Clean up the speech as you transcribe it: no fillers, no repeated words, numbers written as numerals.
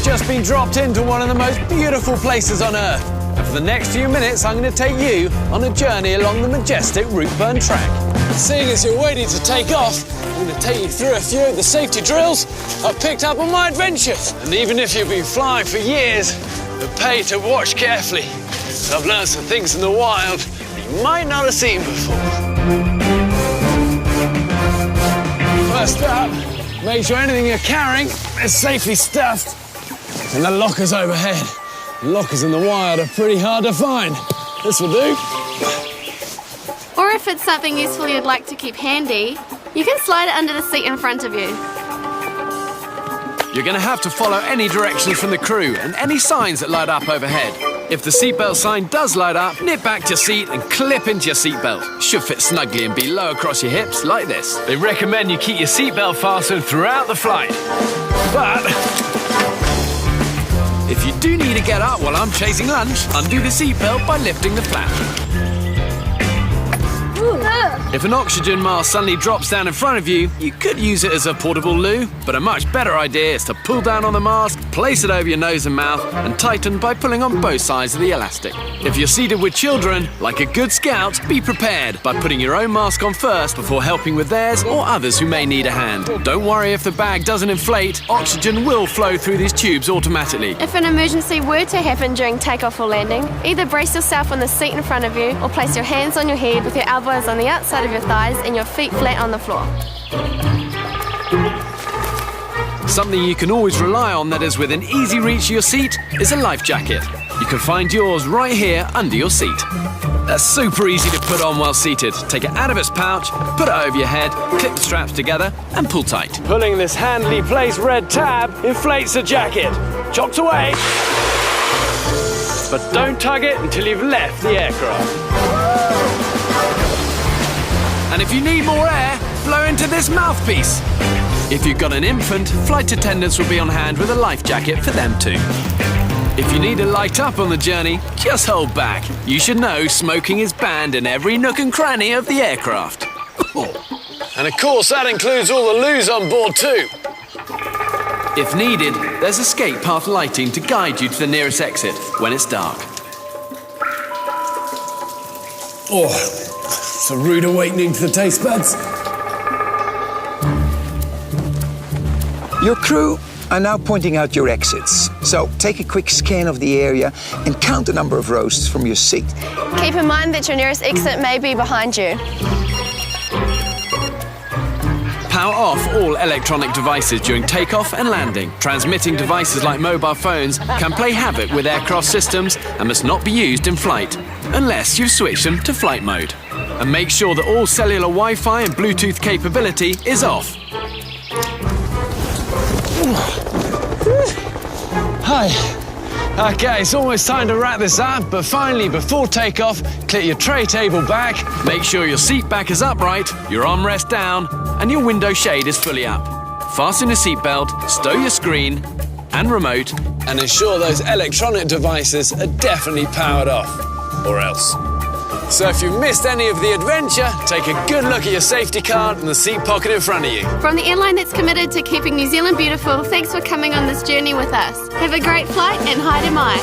just been dropped into one of the most beautiful places on Earth. And for the next few minutes, I'm going to take you on a journey along the majestic Routeburn track. Seeing as you're waiting to take off, I'm going to take you through a few of the safety drills I've picked up on my adventures. And even if you've been flying for years, you're paid to watch carefully. So I've learned some things in the wild that you might not have seen before. First up, make sure anything you're carrying is safely stuffed in the lockers overhead. Lockers in the wild are pretty hard to find. This will do. Or if it's something useful you'd like to keep handy, you can slide it under the seat in front of you. You're going to have to follow any directions from the crew and any signs that light up overhead. If the seatbelt sign does light up, nip back to your seat and clip into your seatbelt. Should fit snugly and be low across your hips, like this. They recommend you keep your seatbelt fastened throughout the flight. But if you do need to get up while I'm chasing lunch, undo the seatbelt by lifting the flap. If an oxygen mask suddenly drops down in front of you, you could use it as a portable loo, but a much better idea is to pull down on the mask, place it over your nose and mouth, and tighten by pulling on both sides of the elastic. If you're seated with children, like a good scout, be prepared by putting your own mask on first before helping with theirs or others who may need a hand. Don't worry if the bag doesn't inflate, oxygen will flow through these tubes automatically. If an emergency were to happen during takeoff or landing, either brace yourself on the seat in front of you or place your hands on your head with your elbows on the outside of your thighs and your feet flat on the floor. Something you can always rely on that is within easy reach of your seat is a life jacket. You can find yours right here under your seat. That's super easy to put on while seated. Take it out of its pouch, put it over your head, clip the straps together and pull tight. Pulling this handily placed red tab inflates the jacket. Chocked away. But don't tug it until you've left the aircraft. And if you need more air, blow into this mouthpiece. If you've got an infant, flight attendants will be on hand with a life jacket for them too. If you need to light up on the journey, just hold back. You should know smoking is banned in every nook and cranny of the aircraft. And of course, that includes all the loos on board too. If needed, there's escape path lighting to guide you to the nearest exit when it's dark. Oh, it's a rude awakening to the taste buds. Your crew are now pointing out your exits. So take a quick scan of the area and count the number of rows from your seat. Keep in mind that your nearest exit may be behind you. Power off all electronic devices during takeoff and landing. Transmitting devices like mobile phones can play havoc with aircraft systems and must not be used in flight, unless you've switched them to flight mode. And make sure that all cellular Wi-Fi and Bluetooth capability is off. Hi. Okay, it's almost time to wrap this up, but finally, before takeoff, clip your tray table back, make sure your seat back is upright, your armrest down, and your window shade is fully up. Fasten your seatbelt, stow your screen and remote, and ensure those electronic devices are definitely powered off, or else. So if you've missed any of the adventure, take a good look at your safety card in the seat pocket in front of you. From the airline that's committed to keeping New Zealand beautiful, thanks for coming on this journey with us. Have a great flight and haere mai.